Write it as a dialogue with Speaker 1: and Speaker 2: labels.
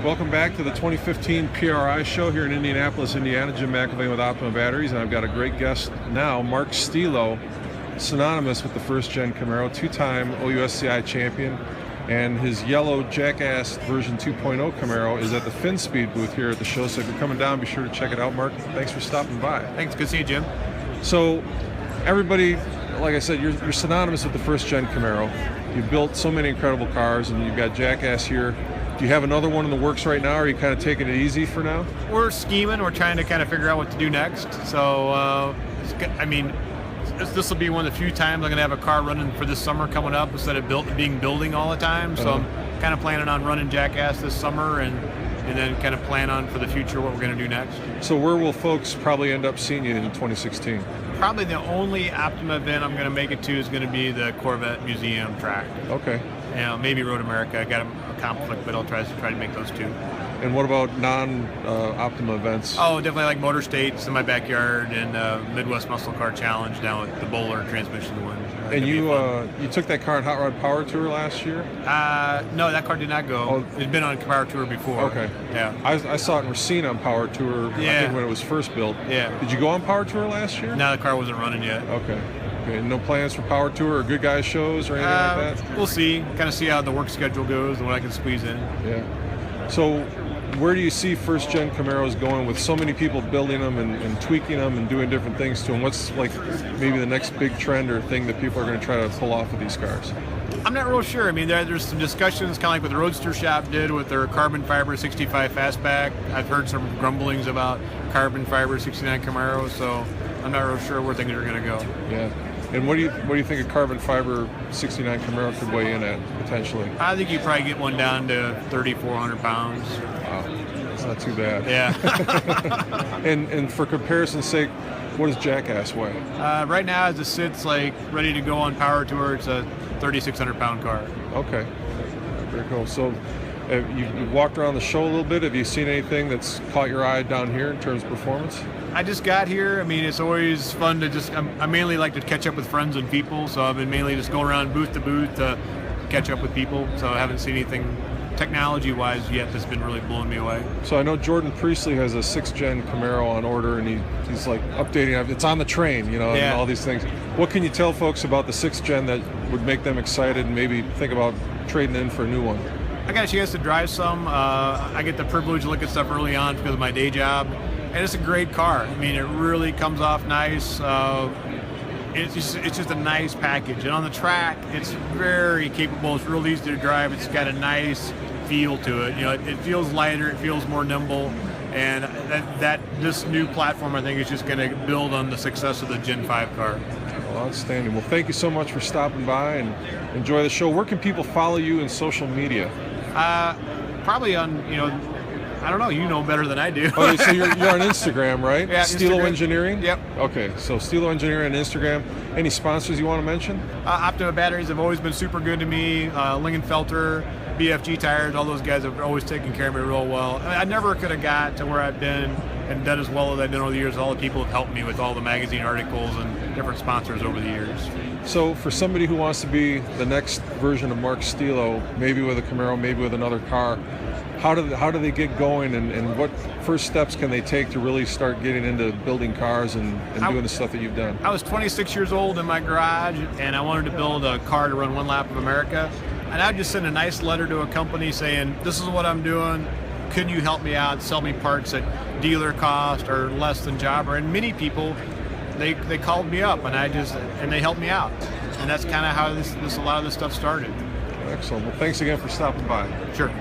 Speaker 1: Welcome back to the 2015 PRI show here in Indianapolis, Indiana. Jim McElvain with Optima Batteries, and I've got a great guest now, Mark Stielow, synonymous with the first-gen Camaro, two-time OUSCI champion, and his yellow Jackass version 2.0 Camaro is at the FinSpeed booth here at the show. So if you're coming down, be sure to check it out. Mark, thanks for stopping by.
Speaker 2: Thanks, good to see you, Jim.
Speaker 1: So everybody, like I said, you're synonymous with the first-gen Camaro. You've built so many incredible cars, and you've got Jackass here. Do you have another one in the works right now, or are you kind of taking it easy for now?
Speaker 2: We're scheming. We're trying to kind of figure out what to do next. So, this will be one of the few times I'm going to have a car running for this summer coming up instead of building all the time. So I'm kind of planning on running Jackass this summer and then kind of plan on for the future what we're going to do next.
Speaker 1: So where will folks probably end up seeing you in 2016?
Speaker 2: Probably the only Optima event I'm going to make it to is going to be the Corvette Museum track.
Speaker 1: Okay.
Speaker 2: Maybe Road America. I got a conflict, but I'll try to make those two.
Speaker 1: And what about non-Optima events?
Speaker 2: Oh, definitely like Motor States in my backyard and Midwest Muscle Car Challenge down with the Bowler transmission one.
Speaker 1: And you took that car on Hot Rod Power Tour last year?
Speaker 2: No, that car did not go.
Speaker 1: Oh.
Speaker 2: It's been on Power Tour before.
Speaker 1: Okay.
Speaker 2: Yeah.
Speaker 1: I saw it in Racine on Power Tour,
Speaker 2: Yeah.
Speaker 1: I think when it was first built.
Speaker 2: Yeah.
Speaker 1: Did you go on Power Tour last year?
Speaker 2: No, the car wasn't running yet.
Speaker 1: Okay. And no plans for Power Tour or Good Guys shows or anything like that?
Speaker 2: We'll see. Kind of see how the work schedule goes and what I can squeeze in.
Speaker 1: Yeah. So where do you see first-gen Camaros going with so many people building them and tweaking them and doing different things to them? What's like maybe the next big trend or thing that people are going to try to pull off with these cars?
Speaker 2: I'm not real sure. I mean, there's some discussions, kind of like what the Roadster Shop did with their carbon fiber 65 fastback. I've heard some grumblings about carbon fiber 69 Camaros, so I'm not real sure where things are going to go.
Speaker 1: Yeah. And what do you think a carbon fiber 69 Camaro could weigh in at potentially?
Speaker 2: I think you probably get one down to 3,400 pounds.
Speaker 1: Wow, that's not too bad.
Speaker 2: Yeah.
Speaker 1: and for comparison's sake, what does Jackass weigh?
Speaker 2: Right now, as it sits, like ready to go on Power Tour, it's a 3,600 pound car.
Speaker 1: Okay, very cool. So you've walked around the show a little bit. Have you seen anything that's caught your eye down here in terms of performance?
Speaker 2: I just got here. I mean, it's always fun to I mainly like to catch up with friends and people, so I've been mainly just going around booth to booth to catch up with people, so I haven't seen anything technology-wise yet that's been really blowing me away.
Speaker 1: So I know Jordan Priestley has a 6th-gen Camaro on order, and he's like updating, it's on the train,
Speaker 2: Yeah.
Speaker 1: and all these things. What can you tell folks about the 6th-gen that would make them excited and maybe think about trading in for a new one?
Speaker 2: I got a chance to drive some. I get the privilege to look at stuff early on because of my day job. And it's a great car. I mean, it really comes off nice. It's just a nice package. And on the track, it's very capable. It's real easy to drive. It's got a nice feel to it. It feels lighter. It feels more nimble. And this new platform, I think, is just going to build on the success of the Gen 5 car.
Speaker 1: Well, outstanding. Well, thank you so much for stopping by and enjoy the show. Where can people follow you in social media?
Speaker 2: Probably on, I don't know. You know better than I do.
Speaker 1: Oh, so you're on Instagram, right?
Speaker 2: Yeah,
Speaker 1: Stielow
Speaker 2: Instagram.
Speaker 1: Engineering?
Speaker 2: Yep.
Speaker 1: Okay, so Stielow Engineering on Instagram. Any sponsors you want to mention?
Speaker 2: Optima Batteries have always been super good to me. Lingenfelter, BFG Tires, all those guys have always taken care of me real well. I never could have got to where I've been and done as well as I've done over the years. All the people have helped me with all the magazine articles and different sponsors over the years.
Speaker 1: So for somebody who wants to be the next version of Mark Stielow, maybe with a Camaro, maybe with another car, how do they get going, and what first steps can they take to really start getting into building cars and doing the stuff that you've done?
Speaker 2: I was 26 years old in my garage, and I wanted to build a car to run one lap of America. And I'd just send a nice letter to a company saying, this is what I'm doing. Could you help me out, sell me parts at dealer cost or less than jobber? And many people, they called me up, and they helped me out. And that's kind of how a lot of this stuff started.
Speaker 1: Excellent. Well, thanks again for stopping by.
Speaker 2: Sure.